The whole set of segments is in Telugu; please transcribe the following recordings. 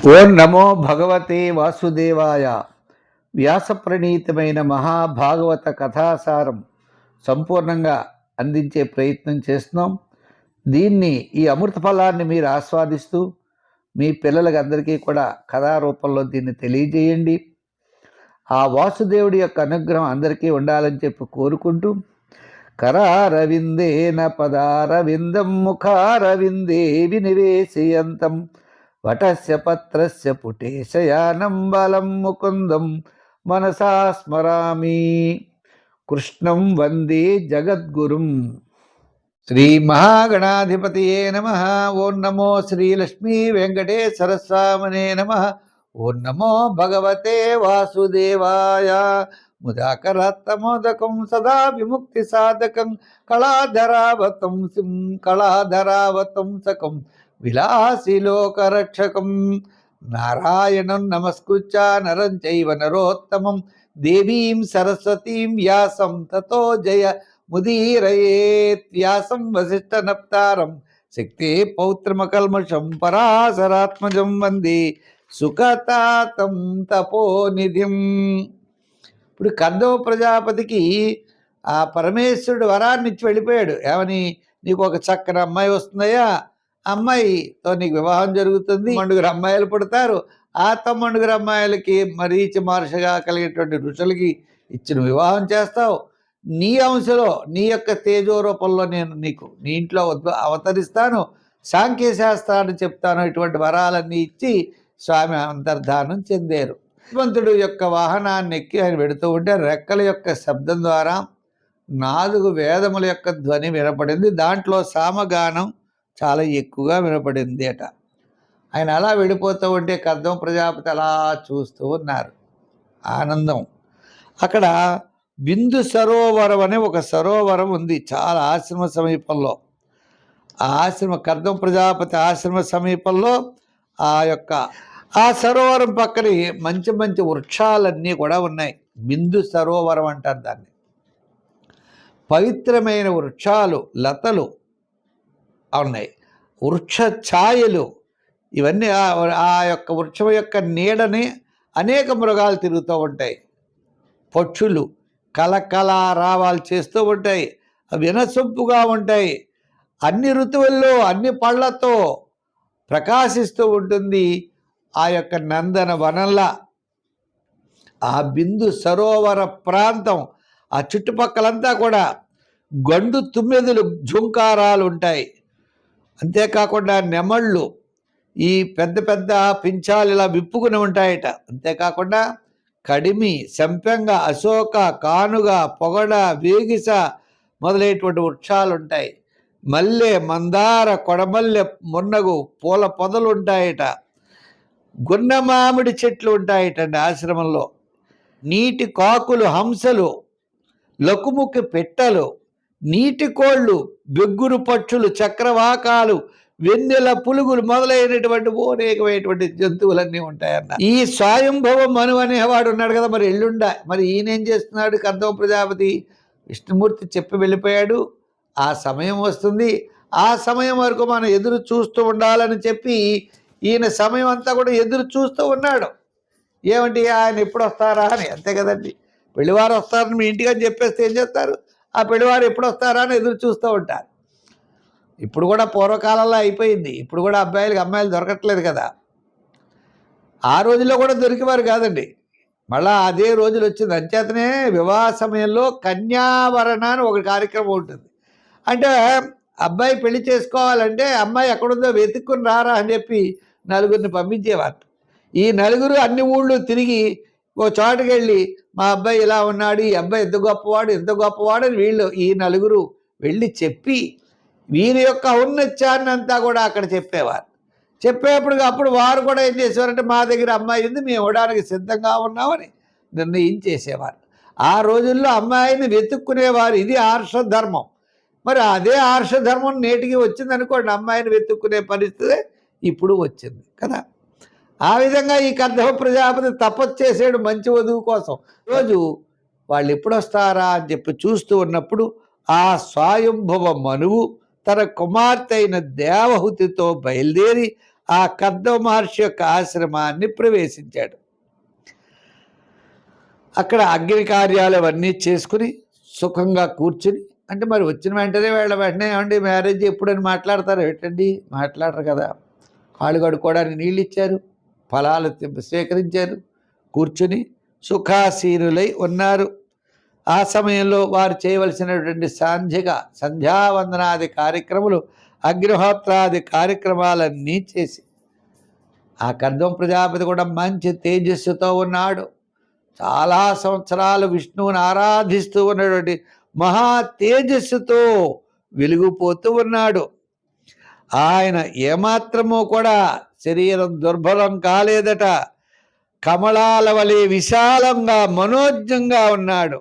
ఓం నమో భగవతే వాసుదేవాయ. వ్యాసప్రణీతమైన మహాభాగవత కథాసారం సంపూర్ణంగా అందించే ప్రయత్నం చేస్తున్నాం. ఈ అమృత ఫలాన్ని మీరు ఆస్వాదిస్తూ మీ పిల్లలకి అందరికీ కూడా కథారూపంలో దీన్ని తెలియజేయండి. ఆ వాసుదేవుడి యొక్క అనుగ్రహం అందరికీ ఉండాలని చెప్పి కోరుకుంటూ, కరారవిందేన పదారవిందం ముఖారవిందే వినివేశయంతం వటస్య పత్రస్య పుటేశయానం బలం ముకుందం మనసా స్మరామి. కృష్ణం వందే జగద్గురుం. శ్రీ మహాగణాధిపతయే నమః. ఓం నమో శ్రీలక్ష్మీ వెంకటేశ్వర స్వామినే నమః. ఓం నమో భగవతే వాసుదేవాయ. ముదాకరత్తమోదకం సదా విముక్తి సాధకం కళాధరావతం సకం విలాసి లోకరక్షకం. నారాయణం నమస్కృత్య నరం చైవ నరోత్తమం దేవీం సరస్వతీం వ్యాసం తతో జయ ముదీరయేత్. వ్యాసం వసిష్ఠ నప్తారం శక్తే పౌత్రమకల్మషం పరాశరాత్మజం వందే సుఖతాతం తపోనిధిం. ఇప్పుడు కర్దవ ప్రజాపతికి ఆ పరమేశ్వరుడు వరాన్ని ఇచ్చి వెళ్ళిపోయాడు. ఏమని? నీకు ఒక చక్కని అమ్మాయి వస్తుందయ్యా, అమ్మాయితో నీకు వివాహం జరుగుతుంది, 9 అమ్మాయిలు పుడతారు. ఆ 9 అమ్మాయిలకి మరీచి మహర్షిగా కలిగేటువంటి ఋషులకి ఇచ్చిన వివాహం చేస్తావు. నీ అంశలో నీ యొక్క తేజోరూపంలో నేను నీ ఇంట్లో అవతరిస్తాను, సాంఖ్య శాస్త్రాన్ని చెప్తాను. ఇటువంటి వరాలన్నీ ఇచ్చి స్వామి అంతర్ధానం చెందారు. భగవంతుడు యొక్క వాహనాన్ని ఎక్కి ఆయన పెడుతూ ఉంటే రెక్కల యొక్క శబ్దం ద్వారా 4 వేదముల యొక్క ధ్వని వినపడింది. దాంట్లో సామగానం చాలా ఎక్కువగా వినపడింది అట. ఆయన అలా వెళ్ళిపోతూ ఉంటే కర్దమ ప్రజాపతి అలా చూస్తూ ఉన్నారు. ఆనందం. అక్కడ బిందు సరోవరం అనే ఒక సరోవరం ఉంది, చాలా ఆశ్రమ సమీపంలో. ఆ కర్దమ ప్రజాపతి ఆశ్రమ సమీపంలో ఆ సరోవరం పక్కన మంచి మంచి వృక్షాలన్నీ కూడా ఉన్నాయి. బిందు సరోవరం అంటారు దాన్ని. పవిత్రమైన వృక్షాలు, లతలు ఉన్నాయి, వృక్ష ఛాయలు. ఇవన్నీ ఆ యొక్క వృక్షం యొక్క నీడని అనేక మృగాలు తిరుగుతూ ఉంటాయి. పక్షులు కలకలారావాలు చేస్తూ ఉంటాయి, వినసొంపుగా ఉంటాయి. అన్ని ఋతువుల్లో అన్ని పళ్ళతో ప్రకాశిస్తూ ఉంటుంది ఆ యొక్క నందన వనంలా. ఆ బిందు సరోవర ప్రాంతం, ఆ చుట్టుపక్కలంతా కూడా గండు తుమ్మెదులు ఝుంకారాలు ఉంటాయి. అంతేకాకుండా నెమళ్ళు, ఈ పెద్ద పెద్ద పింఛాలు ఇలా విప్పుకుని ఉంటాయట. అంతేకాకుండా కడిమి, సంపెంగ, అశోక, కానుగ, పొగడ, వేగిస మొదలైనటువంటి వృక్షాలు ఉంటాయి. మల్లె, మందార, కొడమల్లె, మున్నగు పూల పొదలు ఉంటాయట. గున్న మామిడి చెట్లు ఉంటాయటండి ఆశ్రమంలో. నీటి కాకులు, హంసలు, లకుముకి పెట్టలు, నీటి కోళ్ళు, బెగ్గురు పక్షులు, చక్రవాకాలు, వెన్నెల పులుగులు మొదలైనటువంటి అనేకమైనటువంటి జంతువులన్నీ ఉంటాయన్న. ఈ స్వయంభవ మను అనేవాడు ఉన్నాడు కదా, మరి మరి ఈయనేం చేస్తున్నాడు? కర్దమ ప్రజాపతి విష్ణుమూర్తి చెప్పి వెళ్ళిపోయాడు. ఆ సమయం వస్తుంది, ఆ సమయం వరకు మనం ఎదురు చూస్తూ ఉండాలని చెప్పి ఈయన సమయం అంతా కూడా ఎదురు చూస్తూ ఉన్నాడు. ఏమంటే ఆయన ఎప్పుడు వస్తారా అని. అంతే కదండి, పెళ్లివారు వస్తారని మీ ఇంటికి అని చెప్పేస్తే ఏం చేస్తారు? ఆ పెళ్లివారు ఎప్పుడు వస్తారా అని ఎదురు చూస్తూ ఉంటారు. ఇప్పుడు కూడా పూర్వకాలంలో అయిపోయింది. ఇప్పుడు కూడా అమ్మాయిలు దొరకట్లేదు కదా. ఆ రోజుల్లో కూడా దొరికేవారు కాదండి, మళ్ళా అదే రోజులు వచ్చింది. అంచేతనే వివాహ సమయంలో కన్యావరణ అని ఒక కార్యక్రమం ఉంటుంది. అంటే అబ్బాయి పెళ్లి చేసుకోవాలంటే అమ్మాయి ఎక్కడుందో వెతుక్కుని రారా అని చెప్పి 4 పంపించేవారు. ఈ 4 అన్ని ఊళ్ళు తిరిగి ఓ చోటుకి వెళ్ళి మా అబ్బాయి ఇలా ఉన్నాడు, ఈ అబ్బాయి ఎంత గొప్పవాడు అని వీళ్ళు ఈ 4 వెళ్ళి చెప్పి వీరి యొక్క ఔన్నత్యాన్ని అంతా కూడా అక్కడ చెప్పేవారు. అప్పుడు వారు కూడా ఏం చేసేవారంటే మా దగ్గర అమ్మాయి ఉంది, మేము ఇవ్వడానికి సిద్ధంగా ఉన్నామని నిర్ణయించేసేవారు. ఆ రోజుల్లో అమ్మాయిని వెతుక్కునేవారు. ఇది ఆర్షధర్మం. మరి అదే ఆర్షధర్మం నేటికి వచ్చింది అనుకోండి, అమ్మాయిని వెతుక్కునే పరిస్థితి ఇప్పుడు వచ్చింది కదా. ఆ విధంగా ఈ కర్దమ ప్రజాపతి తపస్సు చేసాడు మంచి వధువు కోసం. రోజు వాళ్ళు ఎప్పుడు వస్తారా అని చెప్పి చూస్తూ ఉన్నప్పుడు ఆ స్వయంభవ మనువు తన కుమార్తె అయిన దేవహుతితో బయలుదేరి ఆ కర్దమ మహర్షి యొక్క ఆశ్రమాన్ని ప్రవేశించాడు. అక్కడ అగ్ని కార్యాలు అవన్నీ చేసుకుని సుఖంగా కూర్చుని, అంటే మరి వచ్చిన వెంటనే వెంటనే ఏమండి మ్యారేజ్ ఎప్పుడని మాట్లాడతారు ఏంటండి? మాట్లాడరు కదా. కాళ్ళు కడుక్కోవడానికి నీళ్ళు ఇచ్చారు, ఫలాలు స్వీకరించారు, కూర్చుని సుఖాసీనులై ఉన్నారు. ఆ సమయంలో వారు చేయవలసినటువంటి సంధ్యావందనాది కార్యక్రమాలు, అగ్నిహోత్రాది కార్యక్రమాలన్నీ చేసి, ఆ కర్దమ ప్రజాపతి కూడా మంచి తేజస్సుతో ఉన్నాడు. చాలా సంవత్సరాలు విష్ణువుని ఆరాధిస్తూ ఉన్నటువంటి మహా తేజస్సుతో వెలిగిపోతూ ఉన్నాడు. ఆయన ఏమాత్రమూ కూడా శరీరం దుర్బలం కాలేదట. కమలాల వలె విశాలంగా మనోజ్ఞంగా ఉన్నాడు.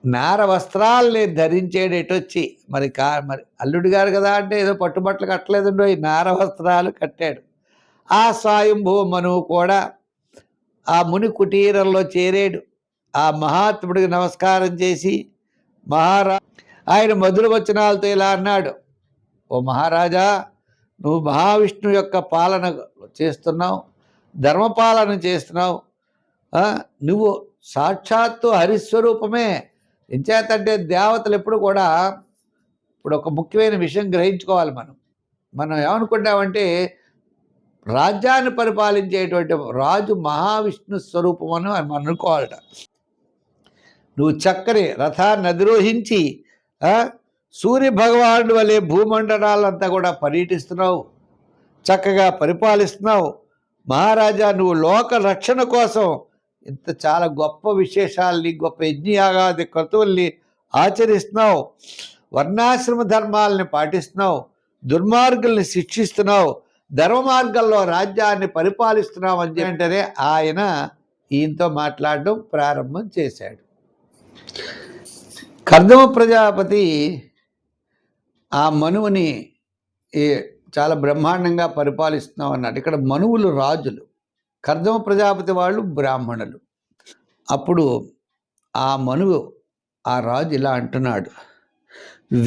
నార వస్త్రాల్ని ధరించేటొచ్చి మరి అల్లుడు గారు కదా అంటే ఏదో పట్టుబట్టలు కట్టలేదండో, ఈ నార వస్త్రాలు కట్టాడు. ఆ స్వయంభూ మనువు కూడా ఆ ముని కుటీరంలో చేరాడు. ఆ మహాత్ముడికి నమస్కారం చేసి ఆయన మధుర వచనాలతో ఇలా అన్నాడు, ఓ మహారాజా, నువ్వు మహావిష్ణు యొక్క పాలన చేస్తున్నావు, ధర్మపాలన చేస్తున్నావు. నువ్వు సాక్షాత్తు హరిస్వరూపమే. ఎంచేతంటే దేవతలు ఎప్పుడు కూడా, ఇప్పుడు ఒక ముఖ్యమైన విషయం గ్రహించుకోవాలి. మనం ఏమనుకుంటామంటే రాజ్యాన్ని పరిపాలించేటువంటి రాజు మహావిష్ణు స్వరూపం అని మనం అనుకోవాలట. నువ్వు చక్కని రథాన్ని అధిరోహించి సూర్య భగవానుడి వలె భూమండలాలంతా కూడా పర్యటిస్తున్నావు, చక్కగా పరిపాలిస్తున్నావు. మహారాజా, నువ్వు లోక రక్షణ కోసం ఇంత చాలా గొప్ప విశేషాల్ని, గొప్ప యజ్ఞయాగాది క్రతువుల్ని ఆచరిస్తున్నావు, వర్ణాశ్రమ ధర్మాలని పాటిస్తున్నావు, దుర్మార్గుల్ని శిక్షిస్తున్నావు, ధర్మ మార్గంలో రాజ్యాన్ని పరిపాలిస్తున్నావు అని వెంటనే ఆయన ఈయనతో మాట్లాడడం ప్రారంభం చేశాడు. కర్దమ ప్రజాపతి ఆ మనువుని చాలా బ్రహ్మాండంగా పరిపాలిస్తున్నావు అన్నాడు. ఇక్కడ మనువులు రాజులు, కర్దమ ప్రజాపతి వాళ్ళు బ్రాహ్మణులు. అప్పుడు ఆ మనువు ఆ రాజు ఇలా అంటున్నాడు,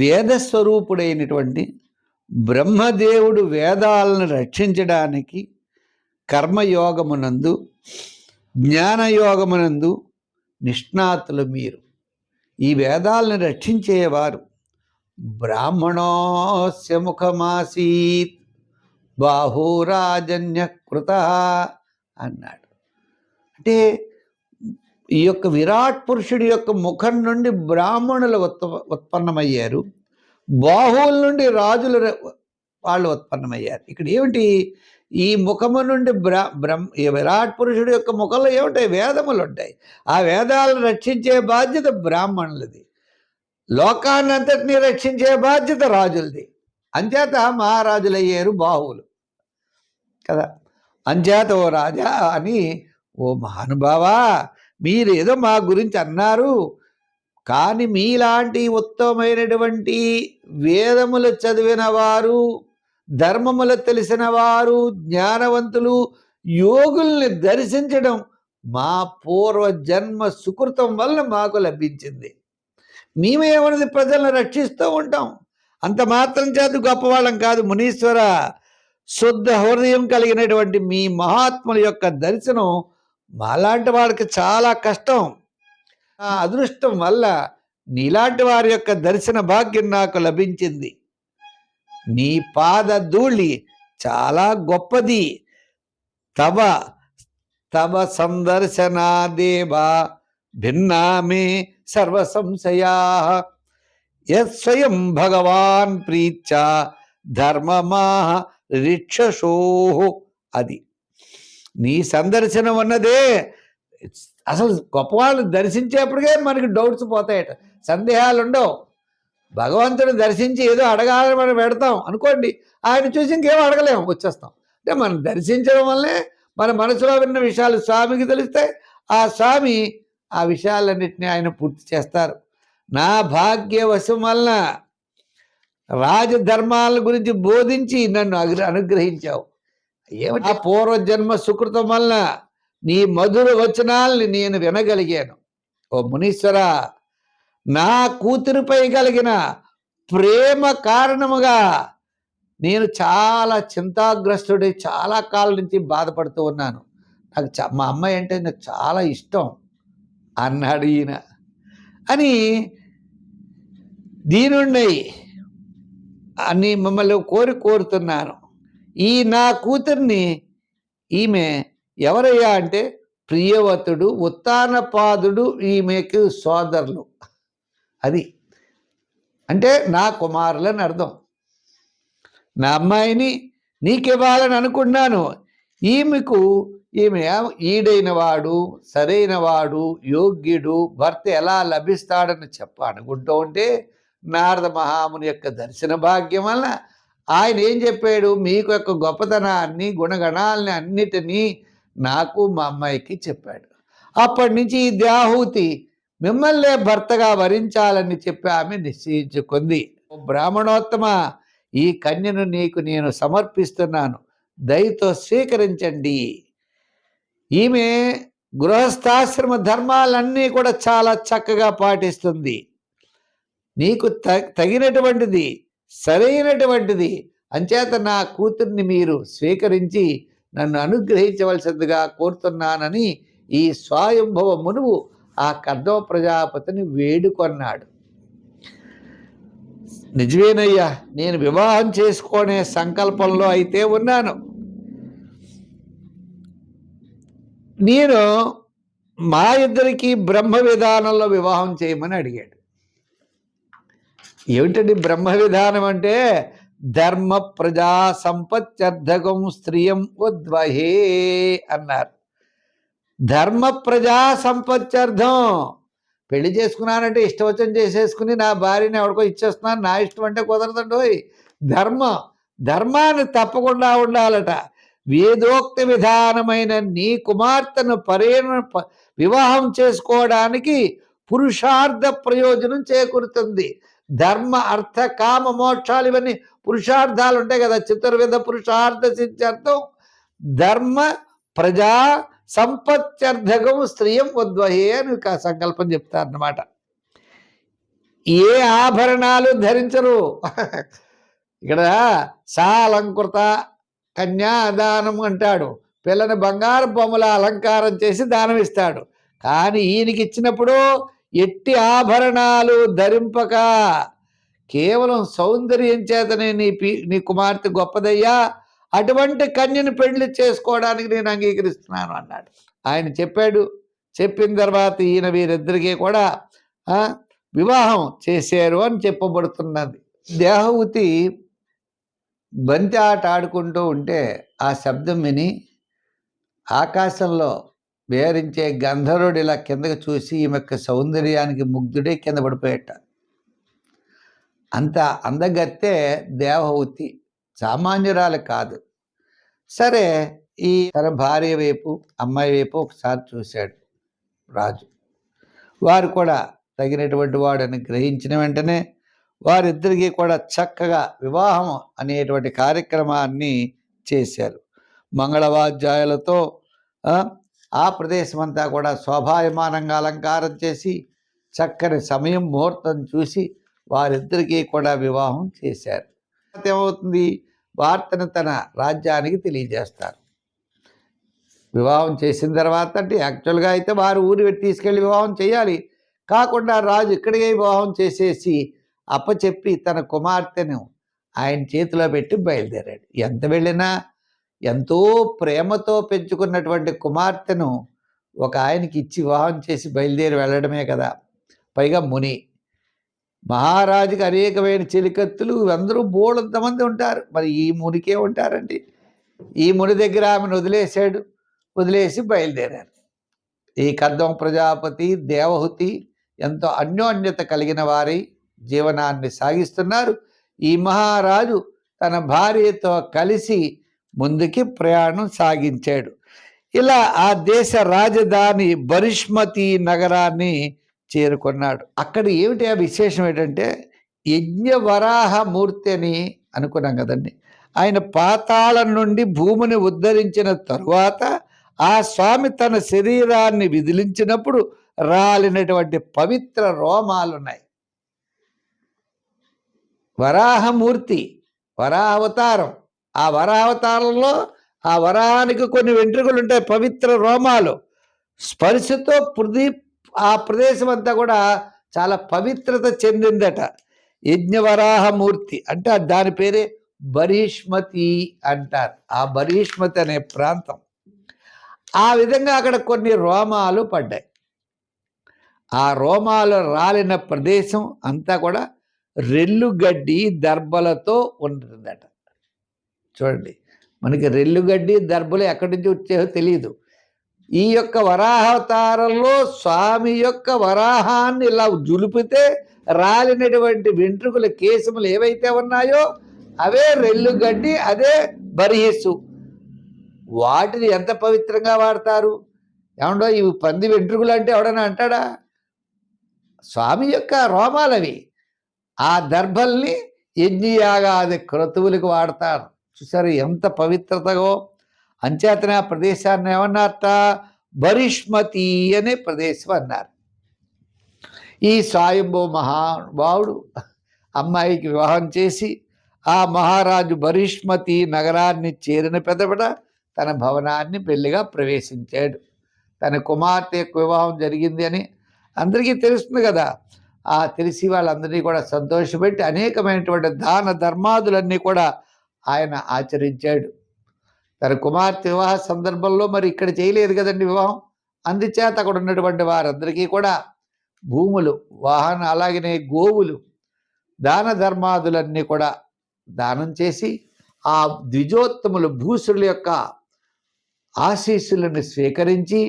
వేదస్వరూపుడైనటువంటి బ్రహ్మదేవుడు వేదాలను రక్షించడానికి కర్మయోగమునందు జ్ఞానయోగమునందు నిష్ణాతులు మీరు. ఈ వేదాలను రక్షించేవారు. బ్రాహ్మణోస్య ముఖమాసీత్ బాహురాజన్య కృత అన్నాడు. అంటే ఈ యొక్క విరాట్ పురుషుడి యొక్క ముఖం నుండి బ్రాహ్మణులు ఉత్పన్నమయ్యారు, బాహువుల నుండి రాజులు వాళ్ళు ఉత్పన్నమయ్యారు. ఇక్కడ ఏమిటి? ఈ ముఖము నుండి విరాట్ పురుషుడి యొక్క ముఖంలో ఏమిటాయి? వేదములు ఉంటాయి. ఆ వేదాలను రక్షించే బాధ్యత బ్రాహ్మణులది, లోకాన్ని అంతటినీ రక్షించే బాధ్యత రాజులది. అంచేత మహారాజులయ్యారు బాహువులు కదా. అంచేత ఓ రాజా అని, ఓ మహానుభావా, మీరేదో మా గురించి అన్నారు, కానీ మీలాంటి ఉత్తమమైనటువంటి వేదములు చదివిన వారు, ధర్మములు తెలిసిన వారు, జ్ఞానవంతులు, యోగుల్ని దర్శించడం మా పూర్వజన్మ సుకృతం వల్ల మాకు లభించింది. మేమేమన్నది ప్రజలను రక్షిస్తూ ఉంటాం, అంత మాత్రం చేత గొప్పవాళ్ళం కాదు. మునీశ్వర, శుద్ధ హృదయం కలిగినటువంటి మీ మహాత్ముల యొక్క దర్శనం మాలాంటి వాళ్ళకి చాలా కష్టం. ఆ అదృష్టం వల్ల నీలాంటి వారి యొక్క దర్శన భాగ్యం నాకు లభించింది. నీ పాద ధూళి చాలా గొప్పది. తవ తవ సందర్శనా దేవా భిన్నామే సర్వ సంశయా యస్వయం భగవాన్ ప్రీత్యా ధర్మమా రిక్షసో. అది నీ సందర్శనం అన్నదే అసలు గొప్పవాళ్ళు దర్శించేప్పటికే మనకి డౌట్స్ పోతాయట, సందేహాలు ఉండవు. భగవంతుని దర్శించి ఏదో అడగాలని మనం పెడతాం అనుకోండి, ఆయన చూసి ఇంకేమో అడగలేము, వచ్చేస్తాం. అంటే మనం దర్శించడం వల్లే మన మనసులో విన్న విషయాలు స్వామికి తెలుస్తాయి. ఆ స్వామి ఆ విషయాలన్నింటినీ ఆయన పూర్తి చేస్తారు. నా భాగ్యవశం వలన రాజధర్మాల గురించి బోధించి నన్ను అనుగ్రహించావు. ఏమిటి? ఆ పూర్వజన్మ సుకృతం వలన నీ మధుర వచనాల్ని నేను వినగలిగాను. ఓ మునీశ్వర, నా కూతురిపై కలిగిన ప్రేమ కారణముగా నేను చాలా చింతాగ్రస్తుడై చాలా కాలం నుంచి బాధపడుతూ ఉన్నాను. నాకు మా అమ్మాయి అంటే నాకు చాలా ఇష్టం అన్నాడు ఈయన. అని దీనుణ్ణి అని మిమ్మల్ని కోరుతున్నాను. ఈ నా కూతుర్ని ఈమె ఎవరయ్యా అంటే ప్రియవతుడు ఉత్తానపాదుడు ఈమెకు సోదరులు. అది అంటే నా కుమారులని అర్థం. నా అమ్మాయిని నీకివ్వాలని అనుకున్నాను. ఈమె ఈడైన వాడు, సరైన వాడు, యోగ్యుడు, భర్త ఎలా లభిస్తాడని అనుకుంటూ ఉంటే నారద మహాముని యొక్క దర్శన భాగ్యం వల్ల ఆయన ఏం చెప్పాడు, మీకు యొక్క గొప్పతనాన్ని గుణగణాలని అన్నిటినీ నాకు మా అమ్మాయికి చెప్పాడు. అప్పటి నుంచి ఈ దేవహూతి మిమ్మల్నే భర్తగా వరించాలని చెప్పి ఆమె నిశ్చయించుకుంది. బ్రాహ్మణోత్తమ, ఈ కన్యను నీకు నేను సమర్పిస్తున్నాను, దయతో స్వీకరించండి. ఈమె గృహస్థాశ్రమ ధర్మాలన్నీ కూడా చాలా చక్కగా పాటిస్తుంది. నీకు తగినటువంటిది, సరైనటువంటిది. అంచేత నా కూతుర్ని మీరు స్వీకరించి నన్ను అనుగ్రహించవలసిందిగా కోరుతున్నానని ఈ స్వయంభవ మునువు ఆ కర్దమ ప్రజాపతిని వేడుకొన్నాడు. నిజమేనయ్యా, నేను వివాహం చేసుకునే సంకల్పంలో అయితే ఉన్నాను. నేను మా ఇద్దరికి బ్రహ్మ విధానంలో వివాహం చేయమని అడిగాడు. ఏమిటండి బ్రహ్మ విధానం అంటే? ధర్మ ప్రజా సంపత్యర్థకం స్త్రియం ఉద్వహే అన్నారు. ధర్మ ప్రజా సంపత్యర్థం. పెళ్లి చేసుకున్నానంటే ఇష్టవచనం చేసేసుకుని నా భార్యని ఎవరికో ఇచ్చేస్తున్నాను, నా ఇష్టం అంటే కుదరదండోయ్. ధర్మాన్ని తప్పకుండా ఉండాలట. వేదోక్త విధానమైన నీ కుమార్తెను వివాహం చేసుకోవడానికి పురుషార్థ ప్రయోజనం చేకూరుతుంది. ధర్మ అర్థ కామ మోక్షాలు ఇవన్నీ పురుషార్థాలు ఉంటాయి కదా, చతుర్విధ పురుషార్థ సిద్ధ్యర్థం ధర్మ ప్రజా సంపత్యర్థకం స్త్రియం ఉద్వహే అని సంకల్పం చెప్తారన్నమాట. ఏ ఆభరణాలు ధరించరు. ఇక్కడ సాలంకృత కన్యాదానం అంటాడు. పిల్లని బంగారు బొమ్మల అలంకారం చేసి దానం ఇస్తాడు. కానీ ఈయనకి ఇచ్చినప్పుడు ఎట్టి ఆభరణాలు ధరింపక కేవలం సౌందర్యం చేతనే నీ కుమార్తె గొప్పదయ్యా, అటువంటి కన్యను పెళ్లి చేసుకోవడానికి నేను అంగీకరిస్తున్నాను అన్నాడు. ఆయన చెప్పాడు. చెప్పిన తర్వాత ఈయన వీరిద్దరికీ కూడా వివాహం చేశారు అని చెప్పబడుతున్నది. దేవహూతి బంతి ఆట ఆడుకుంటూ ఉంటే ఆ శబ్దం విని ఆకాశంలో వేరించే గంధర్వుడు ఇలా కిందకి చూసి ఈమె యొక్క సౌందర్యానికి ముగ్ధుడే కింద పడిపోయేట. అంత అందగత్తే దేవహూతి, సామాన్యురాలు కాదు. సరే, తన భార్య వైపు, అమ్మాయి వైపు ఒకసారి చూశాడు రాజు. వారు కూడా తగినటువంటి వాడని గ్రహించిన వెంటనే వారిద్దరికీ కూడా చక్కగా వివాహం అనేటువంటి కార్యక్రమాన్ని చేశారు. మంగళవాద్యాయులతో ఆ ప్రదేశం అంతా కూడా శోభాయమానంగా అలంకారం చేసి చక్కని సమయం ముహూర్తం చూసి వారిద్దరికీ కూడా వివాహం చేశారు. ఏమవుతుంది, వార్తను తన రాజ్యానికి తెలియజేస్తారు. వివాహం చేసిన తర్వాత అంటే యాక్చువల్గా అయితే వారు ఊరి తీసుకెళ్ళి వివాహం చేయాలి. కాకుండా రాజు ఇక్కడికే వివాహం చేసేసి అప్పచెప్పి తన కుమార్తెను ఆయన చేతిలో పెట్టి బయలుదేరాడు. ఎంత వెళ్ళినా ఎంతో ప్రేమతో పెంచుకున్నటువంటి కుమార్తెను ఒక ఆయనకి ఇచ్చి వివాహం చేసి బయలుదేరి వెళ్ళడమే కదా. పైగా ముని, మహారాజుకి అనేకమైన చెలికత్తులు అందరూ బోళంతమంది ఉంటారు. మరి ఈ మునికే ఉంటారండి. ఈ ముని దగ్గర ఆమెను వదిలేసి బయలుదేరారు. ఈ కర్దమ ప్రజాపతి, దేవహూతి ఎంతో అన్యోన్యత కలిగిన వారి జీవనాన్ని సాగిస్తున్నారు. ఈ మహారాజు తన భార్యతో కలిసి ముందుకి ప్రయాణం సాగించాడు. ఇలా ఆ దేశ రాజధాని బరిష్మతి నగరాన్ని చేరుకున్నాడు. అక్కడ ఏమిటి ఆ విశేషం ఏంటంటే, యజ్ఞవరాహమూర్తి అని అనుకున్నాం కదండి. ఆయన పాతాళం నుండి భూమిని ఉద్ధరించిన తరువాత ఆ స్వామి తన శరీరాన్ని విదిలించినప్పుడు రాలినటువంటి పవిత్ర రోమాలున్నాయి. వరాహమూర్తి వరాహ అవతారం. ఆ వరాహ అవతారంలో ఆ వరాహానికి కొన్ని వెంట్రుకలు ఉంటాయి, పవిత్ర రోమాలు. స్పర్శతో ఆ ప్రదేశం అంతా కూడా చాలా పవిత్రత చెందిందట. యజ్ఞవరాహమూర్తి అంటే దాని పేరే బరీష్మతి అంటారు. ఆ బరీష్మతి అనే ప్రాంతం. ఆ విధంగా అక్కడ కొన్ని రోమాలు పడ్డాయి. ఆ రోమాలు రాలిన ప్రదేశం అంతా కూడా రెల్లుగడ్డి దర్భలతో ఉంటుందట. చూడండి, మనకి రెల్లుగడ్డి దర్భలు ఎక్కడి నుంచి వచ్చాయో తెలియదు. ఈ యొక్క వరాహావతారంలో స్వామి యొక్క వరాహాన్ని ఇలా జులిపితే రాలినటువంటి వెంట్రుకల కేశములు ఏవైతే ఉన్నాయో అవే రెల్లుగడ్డి, అదే బర్హిస్సు. వాటిని ఎంత పవిత్రంగా వాడతారు ఏమండో. ఇవి పంది వెంట్రుకలు అంటే ఎవడన్నా అంటాడా? స్వామి యొక్క రోమాలవి. ఆ దర్భల్ని యజ్ఞయాగాది క్రతువులకు వాడతారు. చూసారు ఎంత పవిత్రతగో. అంచేతనే ఆ ప్రదేశాన్ని ఏమన్నారట? బరిష్మతి అనే ప్రదేశం అన్నారు. ఈ స్వయంభూ మహానుభావుడు అమ్మాయికి వివాహం చేసి ఆ మహారాజు బరిష్మతి నగరాన్ని చేరిన పెదపడ తన భవనాన్ని పెళ్లిగా ప్రవేశించాడు. తన కుమార్తె యొక్క వివాహం జరిగింది అని అందరికీ తెలుస్తుంది కదా. ఆ తెలిసి వాళ్ళందరినీ కూడా సంతోషపెట్టి అనేకమైనటువంటి దాన ధర్మాదులన్నీ కూడా ఆయన ఆచరించాడు. తన కుమార్తె వివాహ సందర్భంలో మరి ఇక్కడ చేయలేదు కదండి వివాహం. అందుచేత అక్కడ ఉన్నటువంటి వారందరికీ కూడా భూములు, వాహన, అలాగనే గోవులు, దాన ధర్మాదులన్నీ కూడా దానం చేసి ఆ ద్విజోత్తములు భూసుల యొక్క ఆశీస్సులను స్వీకరించి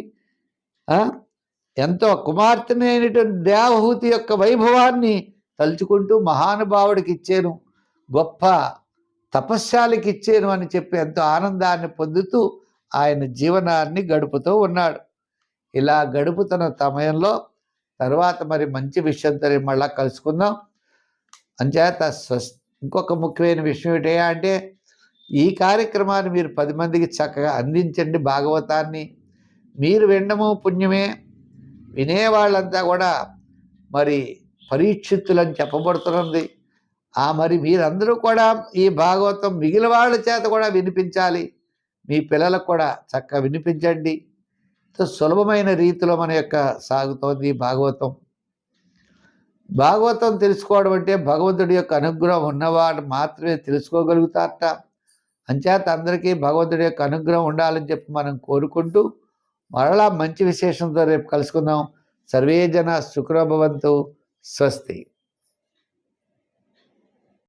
ఎంతో కుమార్తెని అయినటువంటి దేవహూతి యొక్క వైభవాన్ని తలుచుకుంటూ మహానుభావుడికి ఇచ్చాను, గొప్ప తపస్యాలకి ఇచ్చాను అని చెప్పి ఎంతో ఆనందాన్ని పొందుతూ ఆయన జీవనాన్ని గడుపుతూ ఉన్నాడు. ఇలా గడుపుతున్న సమయంలో తర్వాత మరి మంచి విషయంతో మళ్ళా కలుసుకుందాం. అంచేత ఇంకొక ముఖ్యమైన విషయం ఏంటంటే అంటే ఈ కార్యక్రమాన్ని మీరు 10 మందికి చక్కగా అందించండి. భాగవతాన్ని మీరు వినడము పుణ్యమే, వినేవాళ్ళంతా కూడా మరి పరీక్షితులని చెప్పబడుతున్నది. మరి మీరందరూ కూడా ఈ భాగవతం మిగిలిన వాళ్ళ చేత కూడా వినిపించాలి. మీ పిల్లలకు కూడా చక్కగా వినిపించండి. సులభమైన రీతిలో మన యొక్క సాగుతోంది భాగవతం. భాగవతం తెలుసుకోవడం అంటే భగవంతుడి యొక్క అనుగ్రహం ఉన్నవాడు మాత్రమే తెలుసుకోగలుగుతారట. అంచేత అందరికీ భగవంతుడి యొక్క అనుగ్రహం ఉండాలని చెప్పి మనం కోరుకుంటూ మరలా మంచి విశేషంతో రేపు కలుసుకుందాం. సర్వే జన సుఖినో భవంతు. స్వస్తి.